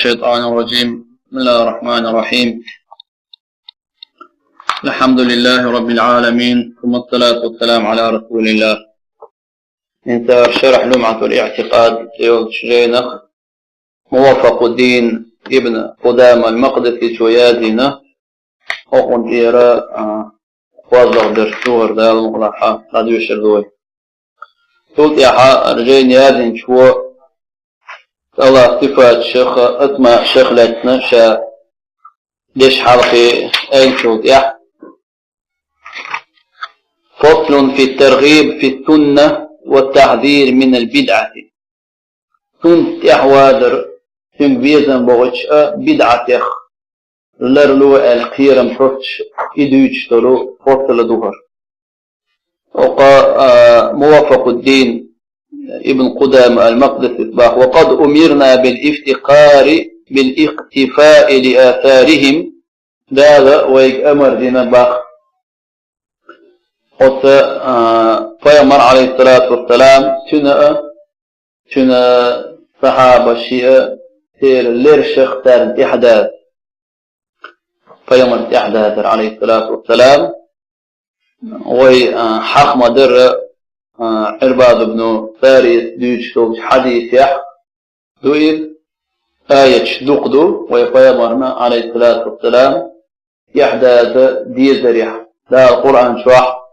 الشيطان الرجيم. بسم الله الرحمن الرحيم. الحمد لله رب العالمين، ثم الصلاة والسلام على رسول الله. انت شرح لمعة الاعتقاد يوم شرينخ موفق الدين ابن قدامة المقدسي شويازينا وقن إيرا وضع درسوهر دال مغلحة راديو شردوي قلت يا رجين يازين شو الله صفات شيخ اسماء شيخ لتنا شا ليش حلقي اين شوت يا فصل في الترغيب في السنة والتحذير من البدعة. سنت يحوادر سنك بيزن بغش بدعة يخ لرلو الخيرم حفتش إدوش تلو فصل دوهر. وقا موفق الدين ابن قدامة المقدسي وقد أمرنا بالاقتفاء لآثارهم دادا ويك أمر دينا باخ قد فيمر عليه الصلاة والسلام تنا صحابة الشيء تير ليرشخ تارن إحداث فيمر إحداث عليه الصلاة والسلام وي حق مدر عرباد بن فارس دوش توش حديث يح دوئر آية دقدو ويفيمرنا عليه الصلاة والسلام يحداث ديزر يح دا القرآن شرح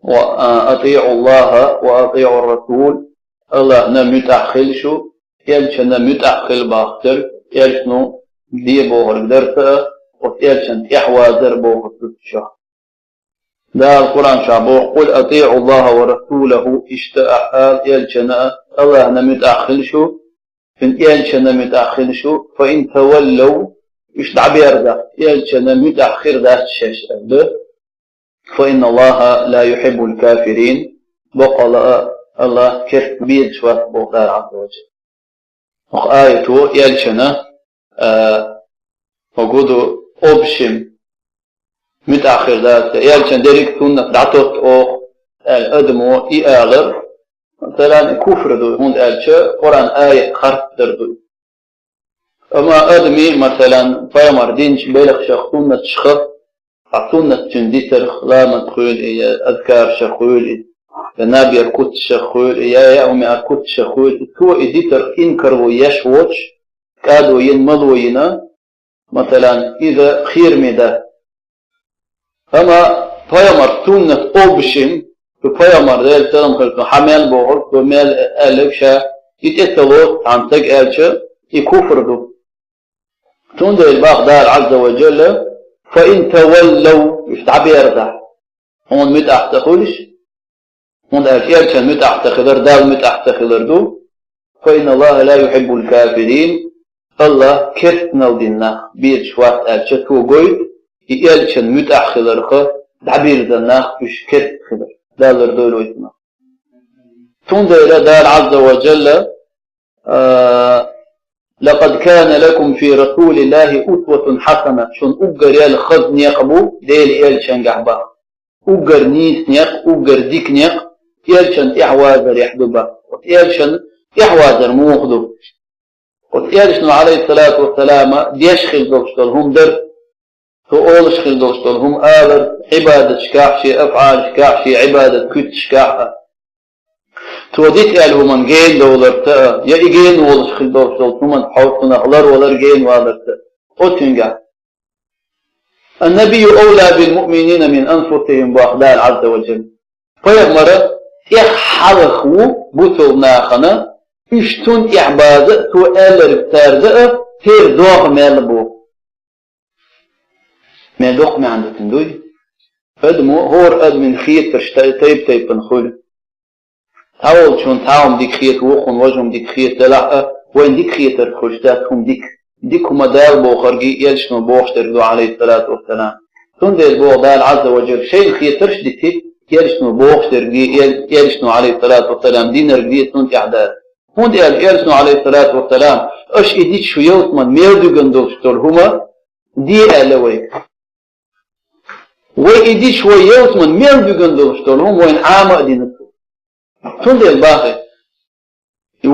وأطيعوا الله وأطيعوا الرسول الله نمتأخل شو يلشن نمتأخل باختر يلشنو دي بوغر درسة ويلشن إحوازر بوغر تتشا دا القرآن شعبوه قل أطيعوا الله ورسوله اشتأحال يلشن الله نمتأخل شو يلشن نمتأخل شو فإن تولوا اشتعبير دا يلشن نمتأخر دا الشاش فإن الله لا يحب الكافرين بقى الله كيف بيد شوات بوغار عز وجل آيته يلشنا وقودوا أبشم متأخر ذات يلشن ديريك سنة دعطوت أوخ الأدمو إيالر مثلا كفر دو هند ألشا قرآن آية خرط دردو أما أدمي مثلا فيمر دينش بيلخ شخصونة شخص عطونا تنديتر خلامة خول إيا أذكار شخول النبي أركوت شخول إيا أمي أركوت شخول تو إديتر إنكروا يشوش كادوا ينمضوا ينا مثلا إذا خير مدا أما فيمر سنة أوبشم فيمر ذيل سلام خلقنا حمال بوغل ومال ألف شا يتأثلوت عن تق ألشا يكفر دو تند الباق دار عز وجل فإن تولوا يستعبير ده هون متأحتخلش هون أشياء متأحتخلر دال متأحتخلر دو فإن الله لا يحب الكافرين الله كرتنا ودينا بير شوات ألشتو قويد يألشن متأحتخلر خ تعبير دنا مش كرت خلر دالر دولو يتنا تند إلى دار عز وجل لقد كان لكم في رسول الله أسوة حسنة شون أجر يال خذ نيقبو ديل يال شنجحبا أجر نيس نيق أجر ديك نيق يال شن إحوازر يحدبا يال شن إحوازر موخدو يال شنو عليه الصلاة والسلام ديشخل دوشتلهم در تقولشخل دوشتلهم آلر عبادة شكاحشي أفعال شكاحشي عبادة كت شكاحة توديت قالوا من جين دولرتا يا إجين ولش خلدور شلت من حوطنا غلر ولر جين والرتا أتنجا النبي أولى بالمؤمنين من أنفسهم بأخلاق عز وجل فيغمر يخلقوا بطلنا خنا يشتون إعبادة تؤلر بتارده تير دوغ مالبو مالوق ما عنده تندوي فدمو هور أدمن خيط ترشتاي تيب نخول أول شون تعاهم ديك خيط وخون وجهم ديك خيط لا وين ديك خيط الخشتاتهم ديك هما دال بوخرجي يلشنو بوخ تردو عليه الصلاة والسلام تون ديل بوخ دال عز وجل شيء خيط ترش ديك يلشنو بوخ ترجي يلشنو عليه الصلاة والسلام دين رجلي تون تعداد هون ديل يلشنو عليه الصلاة والسلام أش إديت شو يوتمن ميردو جندوش تول هما دي ألويك وإديت شو يوتمن ميردو جندوش تول هم وين عام دين تون ديل باخي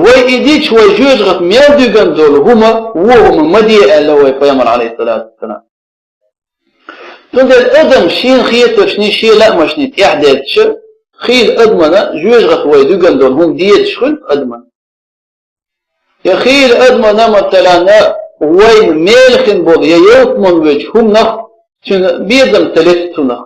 ويديش ويجوزغت ميردوغن دول هما وهم مدي اللي بيامر عليه الصلاة والسلام تندل ادم شين خيتر شني شي لا مشني تحدث خيل ادمنا جوزغت ويدوغن دول هم ديت شخل ادمن يا خيل ادمنا مثلا وين ميلخن بول يا يوتمن وجه هم نخ بيدم تلتنا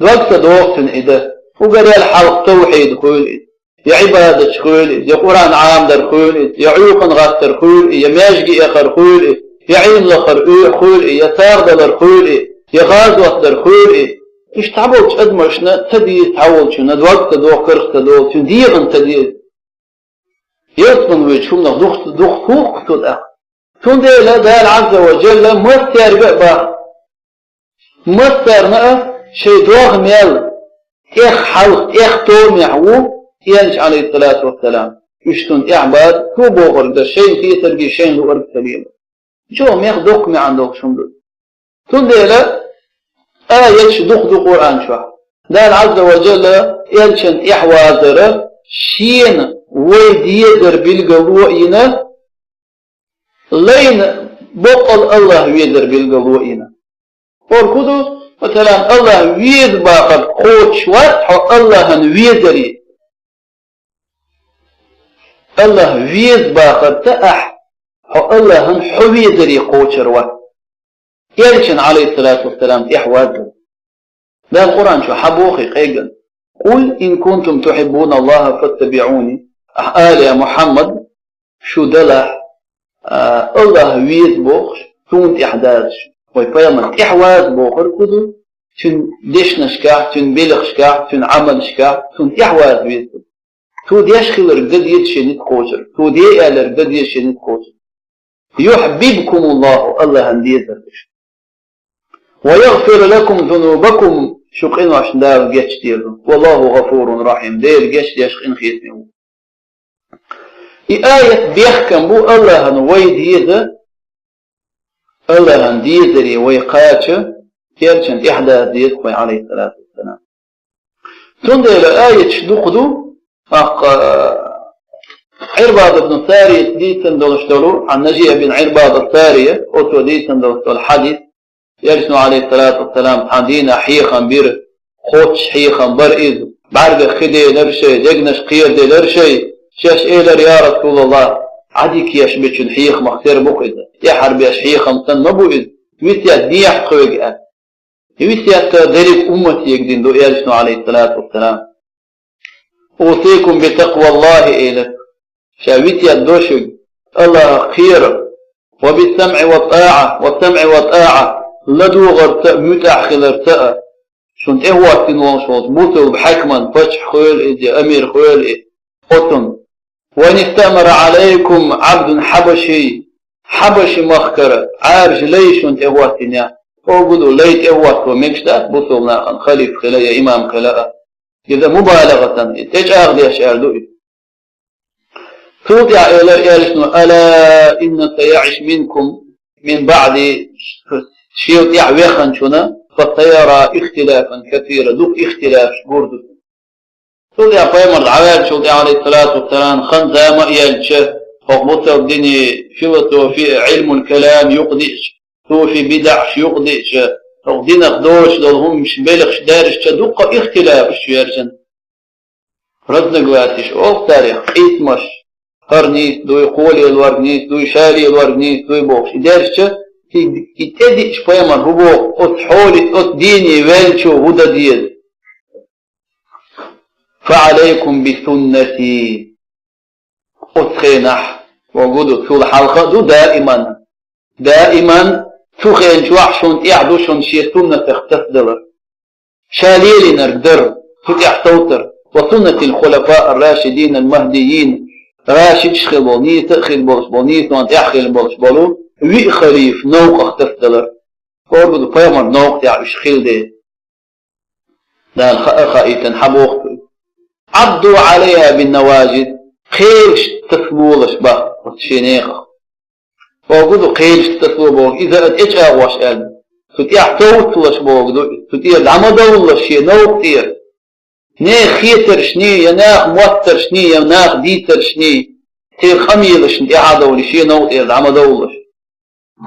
وقت دوقتن إذا وقال الحلق توحيد خول يا عبادة خول يا قرآن عام در خول يا عيوقن غاتر خول يا ماجي اخر خول يا عين لخر خول يا تار در خول يا غازوة در خول ايش تعبوش ادمشنا تدي تعول شنا وقت دوق كرخت دوق تديغن تدي يوتمن وجه هم نخ دوخ فوق تدأ تندي لا عز وجل مستر بقى مستر شيء دوغ ميل إخ حلق إخ تومي حوو ينش عليه الصلاة والسلام يشتون إعباد تو بوغر ده شيء فيه تلقي شيء لو أرد سليم شو ميخ دوق مي عندوك شمدو تندي لا آية دوق دو قرآن شو دال عز وجل ينشن إحوازر شين ويديدر بالقلوئنا لين بقل الله يدر بالقلوئنا وركضو مثلا الله ويد باقر قوش وات الله ويدري الله ويد باقر تأح الله حويدري قوشر وات يلشن عليه الصلاة والسلام إحواز ده القرآن شو حبوخي قيقل قل إن كنتم تحبون الله فاتبعوني آل يا محمد شو دلح الله ويد بوخش تون إحداث ويفهمن إحواز بوخر كدو تون دشنشكا تون بلغشكا تون عملشكا تون إحواز بيت تو ديشخل رقد يدشنيت قوشر تو دي آل رقد يدشنيت قوشر يحببكم الله هنديزر ويغفر لكم ذنوبكم شقين عشان دار الجيش ديالهم والله غفور رحيم دير الجيش يشقين خيسنه آية بيحكم بو الله نويد يده الله هنديزري ويقاتش يرشن إحدى ديت عليه الصلاة والسلام تنظر آية شدوقدو عرباض بن سارية ديتن دولشتولو عن نجية بن عرباض السارية أوتو ديتن دولشتول حديث يرسنو عليه الصلاة والسلام حدينا حيخا بير خوتش حيخا برئيز بعرق خدي لرشي دقنش قير لرشي شاش إيلر يا رسول الله عديك يشبك حيخ مختار بقيد يا حرب يش حيخا متن مبوئد ويسيا ديح خويق ويسيا دريك أمتي يقدين دو يرسنو عليه الصلاة والسلام أوصيكم بتقوى الله إيلك شاويتيا دوشق الله خير وبالسمع والطاعة لدو غرتاء متع خلرتاء شنت إهوة تنوانشوت بوتو بحكما فتح خويل إدي أمير خويل إدي قطن وإن استأمر عليكم عبد حبشي مخكرة عارج ليش شنت إهوة تنيا وقلوا ليت إهوة ومكشتات بوتو بناقا خليف خلايا إمام خلاء إذا مبالغة تجعر دي أشعر دوئي توضع إلى ألا إن سيعيش منكم من بعد شيء يعويخن شنا فسيرى اختلافا كثيرا دوك اختلاف بوردو توضع فيمر العوال شو عليه الصلاة والسلام خنزة ما يلشه فقبطة الدنيا في علم الكلام يقضيش تو في بدعش يقضيش تقدين أخدوش دولهم مش بلغش دارش دوك اختلاف شويرجن ردنا قواتيش أوه تاريخ إيسمش قرنيس دوي قولي الورنيس دوي شاري الورنيس دوي بوخش دارش يتدي شوية هو أتحولي ديني ويلشو هدى ديال فعليكم بسنتي أتخينح وقودوا في الحلقة دو دائما تخين شوحشون إعدوشون شي سنة تختصدر شاليلي نردر فتح توتر وسنة الخلفاء الراشدين المهديين راشد شخبوني تأخذ بولشبوني وانت يحخل بولشبولو وي خليف نوق اختفتلر قربضو فيمر نوق تعيش خيل دي دا الخائتن حبوخ عضوا عليها بالنواجد خيلش تسبولش با وتشينيخ وقودو خيلش تسبولش إذا اتش اغواش قلب ستيح توتلش بوغدو ستيح العمدولش شي نوق تير نيخ خيتر شني يناخ موتر شني يناخ ديتر شني تير خميلش انت اعادول شي نوت إذا عمدولش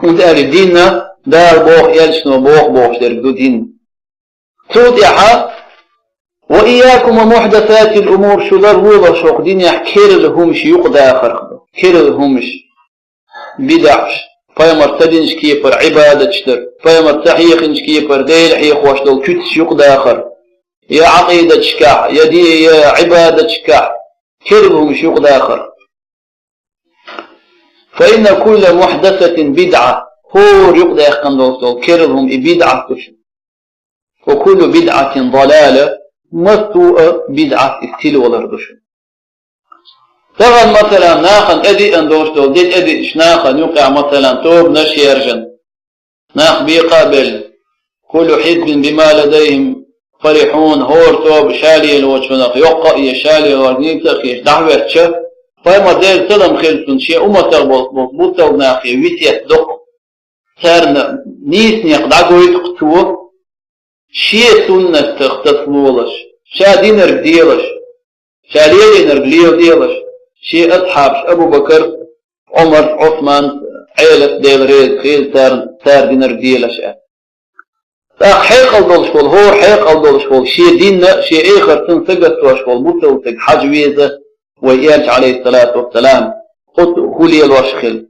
انت قال ديننا دار بوخ يلشنو بوخ درقدو دين تود يحا وإياكم ومحدثات الأمور شو ضرورة شوق دين يحكير لهمش يقضى آخر كير لهمش بدعش فيمر تدينش كيبر عبادة شتر فيمر تحيخنش كيبر ديل حيخ واشدل كتش يقضى آخر يا عقيدة شكاح يا عبادة شكاح كير لهمش يقضى آخر فإن كل محدثة بدعة هو يقضى آخر كير لهم بدعة وكل بدعة ضلالة مستوء بدعة استيل ولردشن طبعا مثلا ناخن ادي اندوشتو ديت ادي شناخن يوقع مثلا توب نشيرجن ناخ بيقابل كل حزب بما لديهم فرحون هور توب شالي الوشنق يوقع يشالي ورنيب تخيش دعوة شف فما دير تلم خلصن شيء تغبط بوتا وناخي ويتيت دق سارنا نيس نيقدعو يتقتوه شيء سنة تختصلولش شا دينر ديلش شا ليلينر ديلش شيء أصحابش أبو بكر عمر عثمان عيلة ديل ريد خيل تار دينر ديلش حيق الدولش فول هو حيق الدولش فول شيء ديننا شيء آخر تنسقط وش فول بوتوتك حجويزة ويرج عليه الصلاة والسلام قلت هو ليل وشخل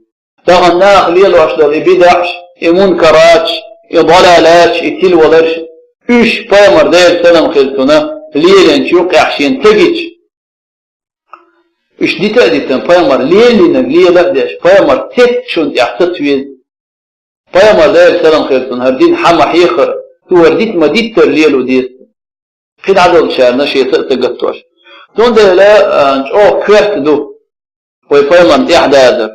تغناخ ليل وشدل بدعش منكراتش ضلالاتش اتل ولرش إيش فامر دير سلام خلتنا ليلن شوقع شين تجيش إيش دي تأديتن فامر ليلن ليلة ديش فامر تتشون احتتويز فامر دير سلام خلتنا هردين حما حيخر تورديت ما ديتر ليلو ديت خد عدد شارنا شيء تقطوش دون ده لا نشوف كرت دو ويفامر احداثر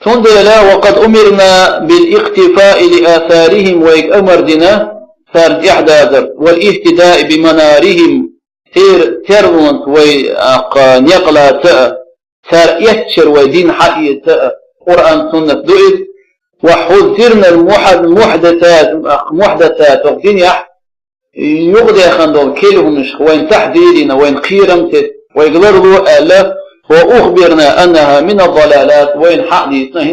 دون ده لا وقد أمرنا بالاقتفاء لآثارهم ويأمر دنا صار إحداثر والاهتداء بمنارهم ترونت ونقلا تأ صار يتشر ودين حقي تأ قرآن سنة دوئد وحذرنا المحدثات وقدين يقضي خندول كلهم وين تحذيرنا وين قيرمت ويقدروا ألا وأخبرنا أنها من الضلالات وين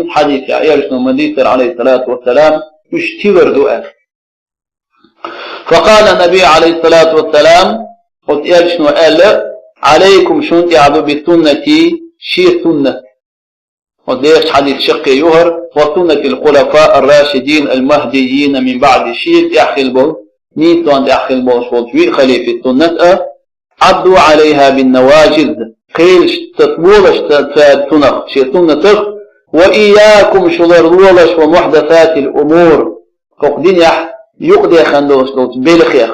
حديث عيالنا مديثر عليه الصلاة والسلام يشتبر دؤال فقال النبي عليه الصلاة والسلام قلت يا شنو قال عليكم شنو تعبوا بسنتي شي سنة وديش حديث شق يهر وسنة الخلفاء الراشدين المهديين من بعد شيء يحخل بول نيتون يحخل بول شوي خليفة سنة عضوا عليها بالنواجذ قيل تطولش سنة شي سنة وإياكم شلرولش ومحدثات الأمور قدين يقضي خندوش دوت بالخيخ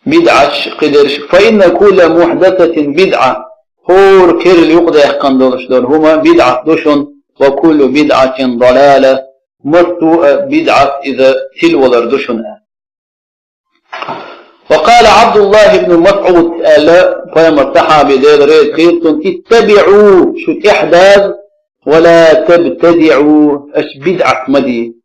بدعة قدرش فإن كل محدثة بدعة هور كير يقضي خندوش دول هما بدعة دوشن وكل بدعة ضلالة مرتو بدعة إذا تلو لردوشن وقال عبد الله بن مسعود ألا فيمرتحى بدير ريد خيرتن اتبعوا شو إحداث ولا تبتدعوا أش بدعة مدي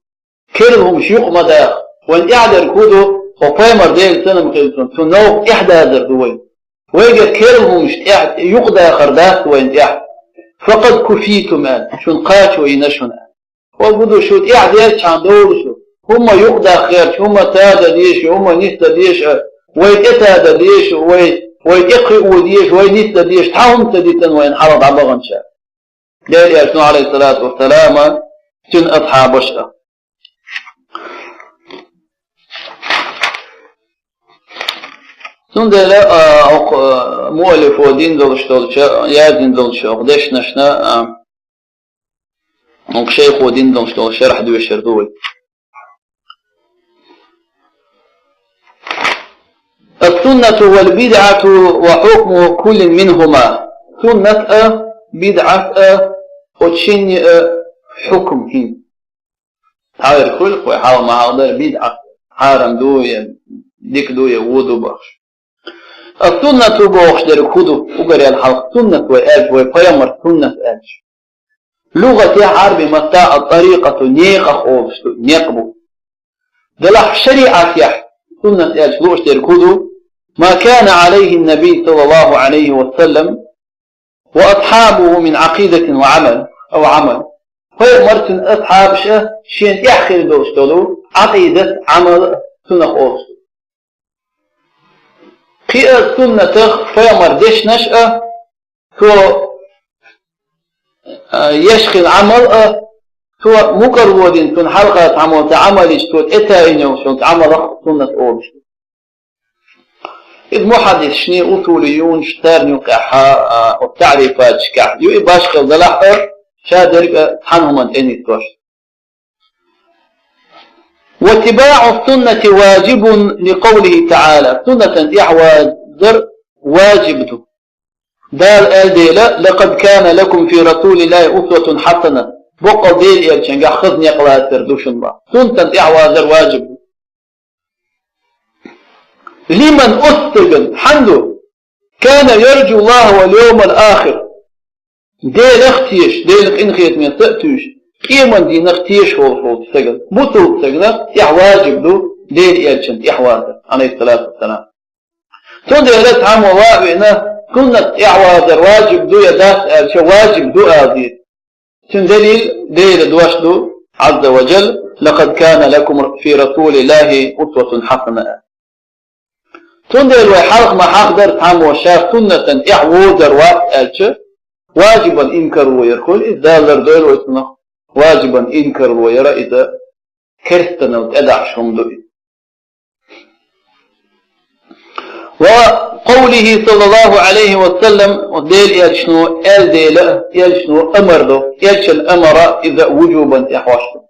كلهم شيوخ مدى وان اعدر كودو وفايمر ديل سنة مخلصون سنوك احدى دوين ويجا كلهم يقضى خردات وان احد فقد كفيتم ان شون قاش وينشون وقودو شو اعدر شان دور شو هم يقضى خير هم تادا ديش هم نستا ديش ويتادا ديش ويتقرئوا ديش وينستا ديش تاهم تديتن وين حرض عبغن شاء ديل يرسون عليه الصلاة والسلام سن أصحاب وشأ سنده لا مؤلف ودين دولشتولشا يازين دولشا قداش نشنا شيخ ودين دولشتولشا راح دوي الشردوي السنة والبدعة وحكم كل منهما سنة بدعة وتشين حكم هين هذا الخلق ويحاول مع هذا بدعة حارم دوية ديك دوية وودو بخش السنة بوخش در خودو وقري الحلق سنة وآج ويقيمر سنة آج لغة عربي متاع الطريقة نيقة خوفش نيقبو دلح شريعة يح سنة آج لغش در خودو ما كان عليه النبي صلى الله عليه وسلم وأصحابه من عقيدة وعمل أو عمل. هي مرتن أصحاب شين يحخل دوستولو عقيدة عمل سنة أوس قيئة سنة في مردش نشأة هو يشخل عمل هو مكرودين تن حلقة عمل يشتوت إتاينيو شوت عمل سنة أوس إذ محدث شني أصوليون شتارنيو كحا والتعريفات شكح يو إباشخل دلحر شادر حنهم أنتني توش. واتباع السنة واجب لقوله تعالى سنة إحوازر واجبته دال آديلا لقد كان لكم في رسول الله أسوة حسنة بقى ديل يلشن خذني قلاتر دوش الله سنة إحوازر واجب لمن أستقل حمده كان يرجو الله واليوم الآخر ديل اختيش ديل انخيت من تأتوش قيما دي نختيش هو تستقل بطل تستقل يحواجب له ديل يلشن إحوازر عليه الصلاة والسلام تون ديلت عم وواقعنا كنا إحوازر واجب دو يداس واجب دو آذير تون ديل دوش دو عز وجل لقد كان لكم في رسول الله أسوة حسنة تندل وحلق ما حقدر تعم وشاف سنة إحوزر وقت واجبا إنكر ويركل إذا لردول وإسنه واجبا إنكر ويرى إذا كرستنا وتأدع شمدوئ. وقوله صلى الله عليه وسلم وديل يلشنو الديل يلشنو أمر دو يلشن أمر إذا وجوبا إحواشته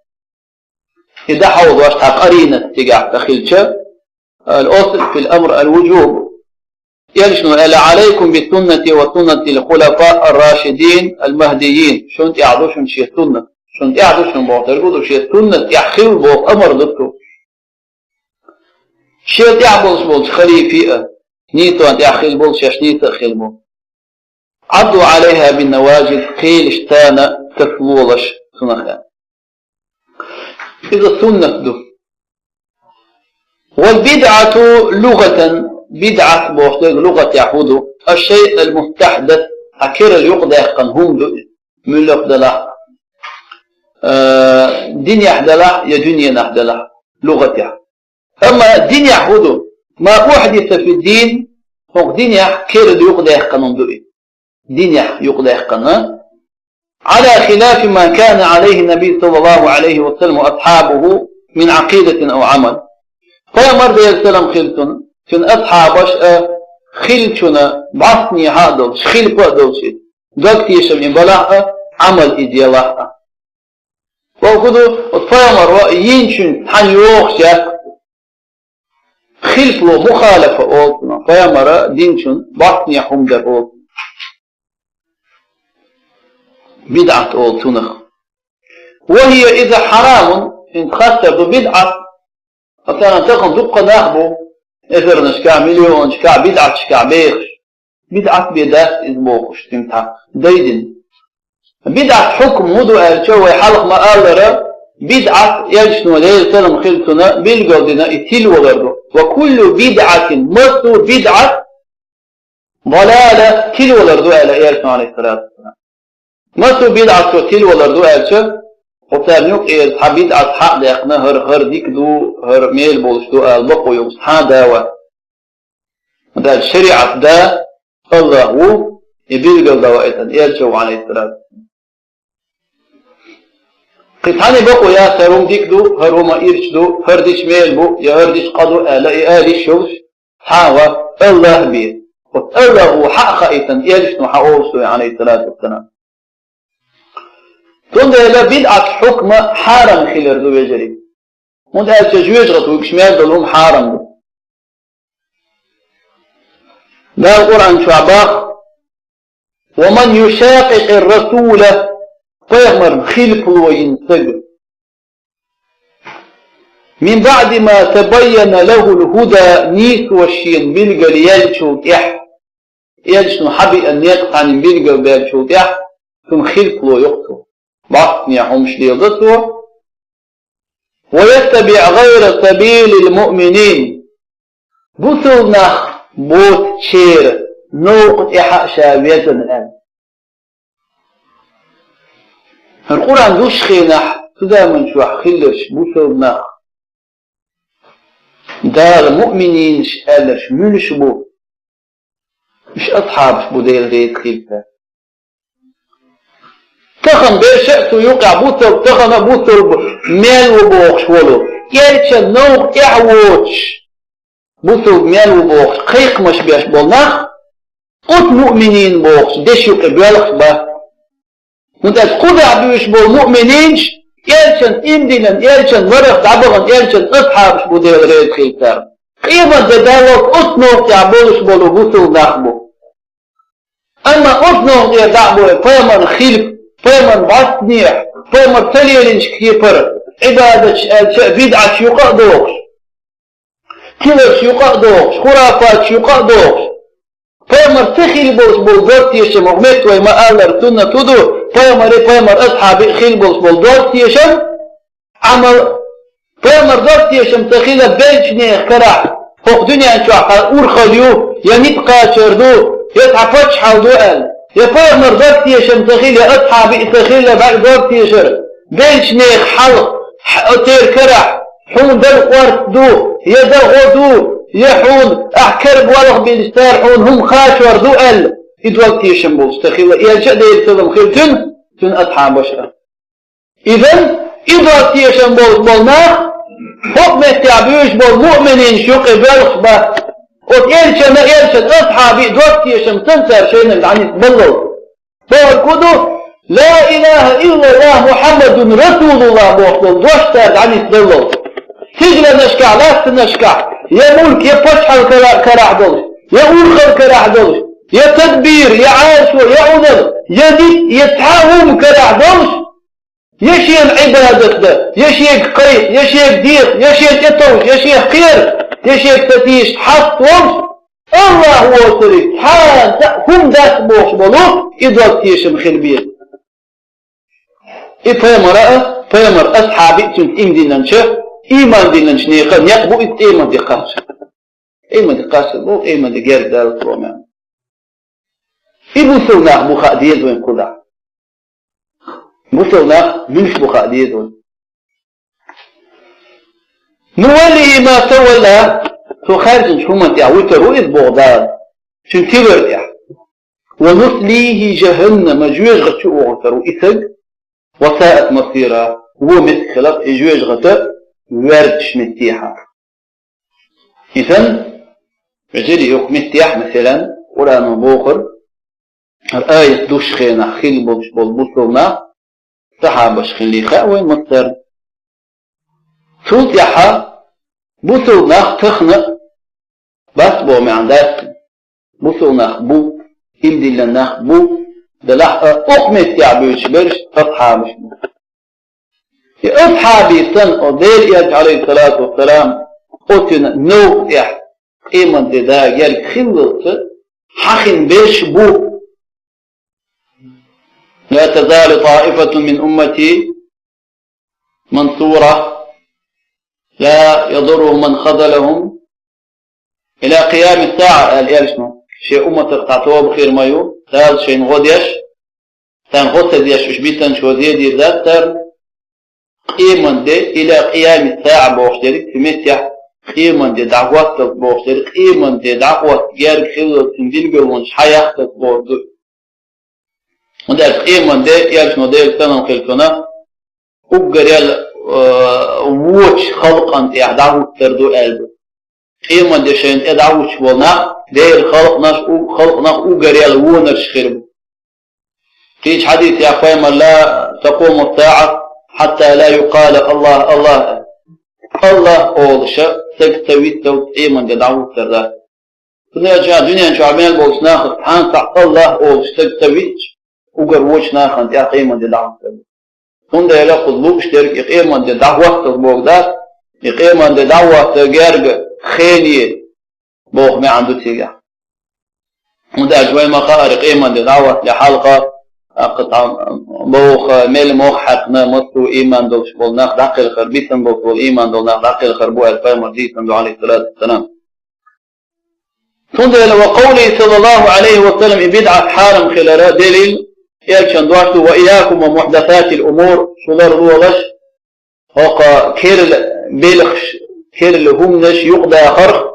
إذا حوض واشتحق أرينة تقع تخيلش الأصل في الأمر الوجوب يلشنو ألا عليكم بالسنة وسنة الخلفاء الراشدين المهديين شون تعدو شون شيء سنة شون تعدو شون بوترقودو شيء سنة يحخيل بوت أمر دكتو شيء تعبوش بولش خليفية نيتو أن يحخيل بولش يشنيت أخيل بول عضوا عليها بالنواجذ قيل اشتانا تفلولش سنة إذا سنة دو والبدعة لغة بدعة بوحدة لغة يحودو الشيء المستحدث أكير يقضى يحقنهم من لقدلا دين يحدلا يا دنيا نحدلا لغة يحود أما دين يحودو ما أحدث في الدين هو دين كير يقضى يحقنهم دين يقضى يحقنهم على خلاف ما كان عليه النبي صلى الله عليه وسلم وأصحابه من عقيدة أو عمل فيا مرد يسلم خلتن كن أصحابش خلتنا بعثني هذا خل بقدر شيء دكت يشمن بلاء عمل إدياله وأخذوا فيا مرة ينشن حنيوخش خلف له مخالفة أوتنا فيا مرة دينشن بعثني حمد أوت بدعة أوتنا وهي إذا حرام إن خسر بدعة أصلاً تكون تبقى ناخبه إثر نشكع مليون شكع بدعة شكع بيخش بدعة بيداس إزبوخش تنتع دايدن بدعة حكم مدو أرشو ويحلق ما أغلر بدعة يجشنو ليل سلم خلتنا بالقودنا إتل وغرده وكل بدعة مصر بدعة ضلالة تل وغرده على إيرسنا عليه الصلاة والسلام مصر بدعة تل وغرده أرشو وتابنوك إيه حبيد أصحاب ديقنا هر ديك دو هر ميل بولش دو ألبقو يوصحان داوة دا الشريعة دا الله هو يبيلقل دوائتا إيرشو عليه الصلاة قطعني بقو يا سروم ديك دو هر هما إيرش دو هر ديش ميل بو يا هر ديش قدو ألا آلي شوش حاوة الله بيه والله هو حق خائتا إيرش نحاوصو عليه الصلاة والسلام تون ده بدعة حكم حارم خلر دو بيجري مون ده تجويج غطو كشمال دلهم حارم دو ده القرآن شعباخ ومن يشاقق الرسول فيغمر خلف وينسج من بعد ما تبين له الهدى نيس والشين بلغل يلشوك يلشن حبي أن يقطع من بلغل بيلشوك ثم خلف ويقتل بعثني حمش ليضته ويتبع غير سبيل المؤمنين بوصلنا بوت شير نوق إحاء شابية الآن القرآن دوش خينح تدا من شو خلش بوصلنا دار مؤمنين قالش ملش بو مش أصحاب بديل ريت خلفه تخن بشأته يوقع بوصل تخن بوصل مال وبوخش ولو يالش النوق يعوش بوصل مال وبوخش قيق مش بيش بولناخ قط مؤمنين بوخش ديش يوقع بيالخ با وانت قضع بيش بول مؤمنينش يالشن إمدنا يالشن ورق دعبغن يالشن أصحابش بديل ريت خلفه قيمة دالوك أصنوك يعبولش بولو بوصل ناخبو أما أصنوك يدعبو فيمن خلف فيمن بعثنيح فيمن تليلنش كيبر عبادة بدعة شيوقع دوكش كلا شيوقع دوكش خرافات شيوقع دوكش فيمن تخيل بولش بولدوت يشم وغمت ويما آلر سنة تدو فيمن أصحاب خيل بولش بولدوت يشم عمل فيمن دوت يشم تخيل بيش نيخ كراح فوق دنيا انشوح أورخليو ينبقى شردو يتعفتش حال دوال يفاير مرضات يشم تخيل أصحابي تخيل بعد ضرط يشر بيش نيخ حلق تير كرح حون دل قوارت دو يدل غدو يحون أحكرب والغ بالستار حون هم خاشور دوال يدوالت يشم بوش تخيل يلجأ دي يلتظم خيل تن أصحاب بشرة إذن يدوالت يشم بوش بولناخ حكم التعبيش بالمؤمنين شوق بالخ با وإلشن أصحابي دوت يشم تنسر شيء يعني بالله فالكدو لا إله إلا الله محمد رسول الله بوحدل دوشتر يعني بالله تجل نشكع لا تنشكع يا ملك يا فتح كراح دلش يا أورخل كراح دلش يا تدبير يا عاشور يا عدل يا دي يتحاهم كراح دلش يشيك عبادة ده يشيك قيد يشيك دير يشيك اتوش يشيك خير يشيك تتيش حط ومش الله هو صريح حال هم ذات بوش بلوك إضاء تيشم خلبية فيمر أصحابي تنت إم دينانشه إيمان دينانش نيخان يقبو إيمان دي قاسر إيمان دي قاسر بو إيمان دي غير دارت رومان إبو سوناق بو خاديز وين قدع بوصلنا مش بخاديدون نولي ما تولى خارج شومة يعويت رؤية بغداد شن كبر يح ونصليه جهنم جويج غتشو غترو إثق وساءت مصيرا هو مثل خلق جويج غتر وردش متيحة إذن رجلي يوك متيح مثلا ولا نبوخر الآية دوش خينا خيل بوصلنا صحابش خلي خاوين مصر صوت يحا بوصل ناخ تخنق بس بو معنداس بوصل ناخ بو إمدي لناخ بو دلح أقمت يعبيش برش أصحابش بو أصحابي سن أدير إياج عليه الصلاة والسلام قلتنا نوك يح إيمان دا يالك خلص حخن بيش بو لا تزال طائفة من أمتي منصورة لا يضرهم من خذلهم إلى قيام الساعة قال إيه شنو شيء أمة تقطعتوها بخير مايو ثالث شيء غوديش ثان غوث ديش وش بيتن شو زيدي ذات تر قيما دي إلى قيام الساعة بوحدك في مسيح قيما دي دعوات بوحدك قيما دي دعوات جارك خلو تنزيل قلونش حياتك بوحدك وده قيمة ده يالشنو ده يلتنم خلقنا وقر يال ووش خلقا يعدعو تردو قلبه قيمة ده شين يدعوش والنا ده خلقنا وقر يال وونرش خربه فيش حديث يا أخوان لا تقوم الساعة حتى لا يقال الله الله الله أولش تكتوي قيمة ده دعوه ترده دنيا شو عمال بوش ناخد حانسع الله أولش تكتوي وقر وش ناخد يا قيمة دي دعوة هنده يلاقض لوكش ترك قيمة دي دعوة تبوغدات قيمة دي دعوة تجارج خيلية بوغ ما عنده تيجا هنده أجوي مقار قيمة دي دعوة لحلقة قطع بوغ ميل موغ حقنا مصر إيمان دولش بول ناخد عقل خربيتن بول إيمان دول ناخد عقل خربوها الفاي مرضيتن دو عليه الصلاة والسلام هنده وقوله صلى الله عليه وسلم بدعة حارم خلال دليل يلشن دواشتو وإياكم ومحدثات الأمور شلر رولش هوقا كير بيلخش كير لهمنش يقضى خرخ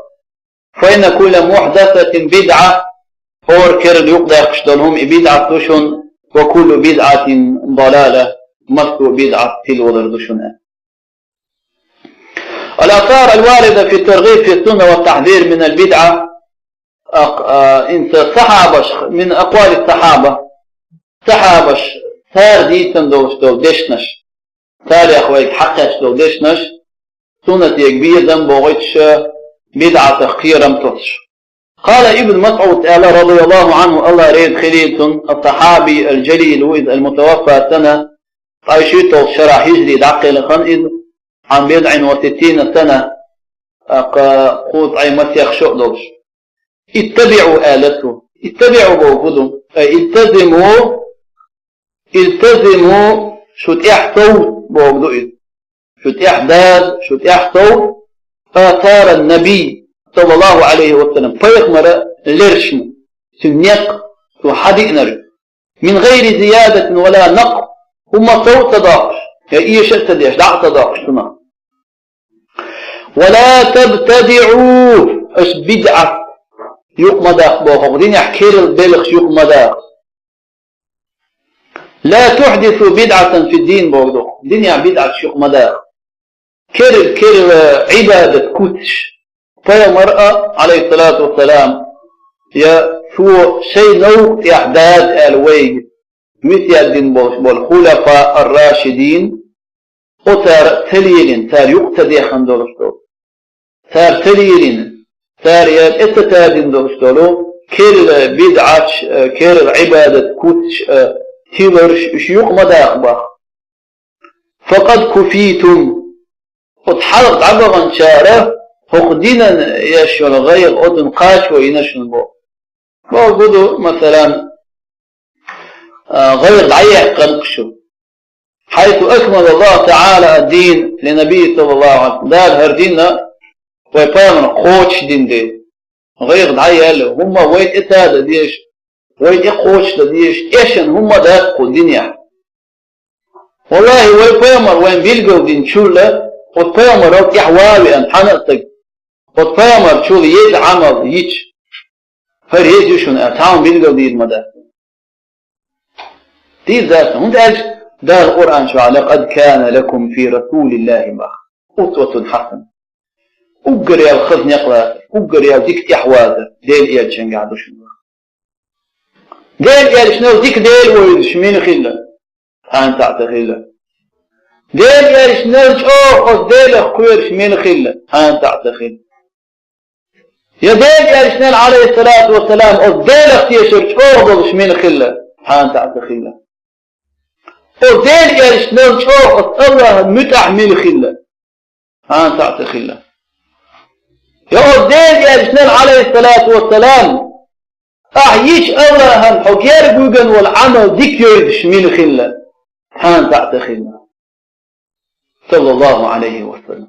فإن كل محدثة بدعة هور كير يقضى خشتنهم بدعة دوشن وكل بدعة ضلالة مصر بدعة تلو دوشن. الآثار الواردة في الترغيب في السنة والتحذير من البدعة انت صحابش من أقوال الصحابة صحابش ثار ديتن دولدشنش ثار يا أخوي حقش دولدشنش سنة يكبير دم بغيتش بدعة تخيرا متصش. قال ابن مسعود رضي الله عنه الله ريد خليل الصحابي الجليل المتوفى سنة عيشته شرع هجري دعقل خنئذ عن 60 سنة قوت أي مسيخ شؤدوش. اتبعوا آلته اتبعوا بوجودهم التزموا شو تحتو بوجوده شو تحداد شو تحتو آثار النبي صلى الله عليه وسلم فيقمر لرشن سنيق وحديقنر من غير زيادة ولا نقص هم صوت تضاقش يا إيش تديش دع تضاقش ولا تبتدعوا اش بدعة يقمداق بوخوخدين يحكير البلخ يقمداق لا تحدثوا بدعة في الدين بوخدوخ دنيا بدعة يقمداق كير عبادة كوتش فيا مرأة عليه الصلاة والسلام يا شو شيء نوع إحداد الويج مثل الدين بالخلفاء الراشدين وتار تليلين تار يقتدي خندورشتو تار تليلين تار يتتادين دورشتولو كير بدعة كير عبادة كوتش تيلرش شيوخ مداخبخ فقد كفيتم وتحرق عبغا شاره فقدنا يشون غير أدن قاش وينشن بو بوجودوا مثلا غير ضعيح قنقشو حيث أكمل الله تعالى الدين لنبي صلى الله عليه وسلم دار هردينا ويفامنا خوش دين دي غير ضعيح هم ويت إتادة ديش ويت إخوش ديش إيشن هم داقوا الدنيا والله ويفامر وين بيلقوا دين شولة ويفامر روك يحواوي أن حنقتك ويفامر شول يد عمل يتش هر يجوشون أتعاون بيلقوا دين مدى دي ذاته هم تأجل ده القرآن شو لقد كان لكم في رسول الله أسوة حسنة أقرأ الخزن يقرأ أقرأ ديك تحوازة ديل إيال شن قاعدو شنو ديل إيال شنو ديك ديل ويشمين خلة هان تعت خلة ديل إيال شنو شوف ديل أخوير شمين خلة هان تعت خلة يا ديل إيال شنو عليه الصلاة والسلام ديل أختيشر شوف شمين خلة هان تعت خلة وديل يرشنون شوف الله متحمل خلة هان تعطي خلة يا ديل يرشنون عليه الصلاة والسلام أحييش الله هن حكير بوغن والعمل ديك يرشمين خلة هان تعطي خلة صلى الله عليه وسلم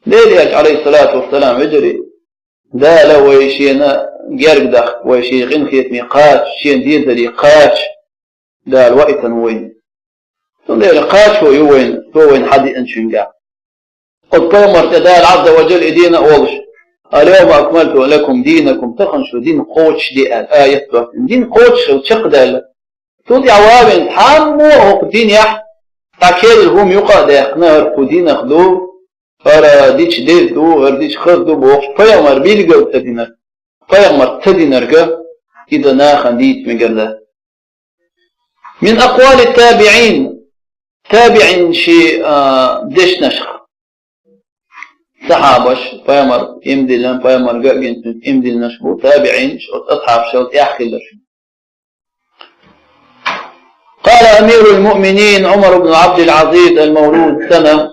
ديل يرش عليه الصلاة والسلام اجري دالا ويشينا جرق ويشي غنخيت ميقاش شين دين ذلي قاش دا الوقت وين تقول قاش هو وين حد انشنجا قد قامر تدال عز وجل إدينا أولش اليوم أكملت لكم دينكم تخنشوا دين قوتش دي الآية دين قوتش وشق دال تقول عوابن حمو هو دين يح تاكيد الهم يقعد يخنار كدين أخدو فرا ديش ديزدو ديش خردو بوخش فيامر بيلقى تدينر فيامر تدينرقى إذا ناخن ديت من قرده من أقوال التابعين تابعين شيء ديش نشخ صحابش فيامر يمدلن فيامر قاقين يمدل نشبو تابعين أصحاب شوت يحكي لش قال أمير المؤمنين عمر بن عبد العزيز المولود سنة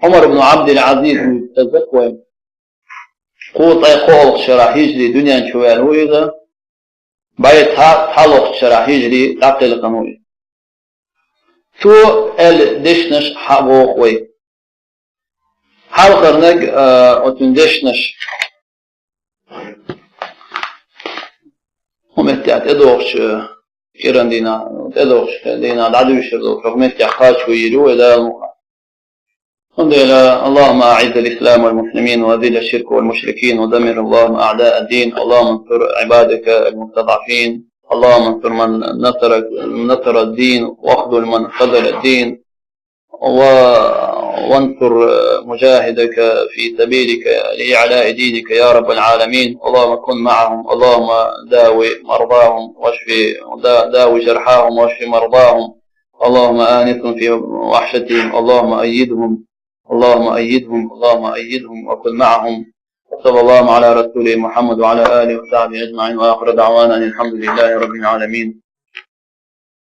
عمر بن عبد العزيز تزكوه قوط أي قوط شرح يجري دنيا شوال هو إذا بايت حلق شرح يجري تعقل قنوي تو الدشنش حبوق وي حلقر نج أتندشنش هم اتعت ادوش إيران دينا تدوش دينا العدو يشردو حكمت يحاج ويلو إلى الحمد لله. اللهم أعز الإسلام والمسلمين وأذل الشرك والمشركين ودمر اللهم أعداء الدين. اللهم انصر عبادك المستضعفين. اللهم انصر من نصر الدين واخذل من خذل الدين وانصر مجاهدك في سبيلك لإعلاء دينك يا رب العالمين. اللهم كن معهم. اللهم داوي مرضاهم داوي جرحاهم واشف مرضاهم. اللهم آنسهم في وحشتهم. اللهم أيدهم وكن معهم. صلى الله على رسوله محمد وعلى آله وصحبه أجمعين، وآخر دعوانا الحمد لله رب العالمين.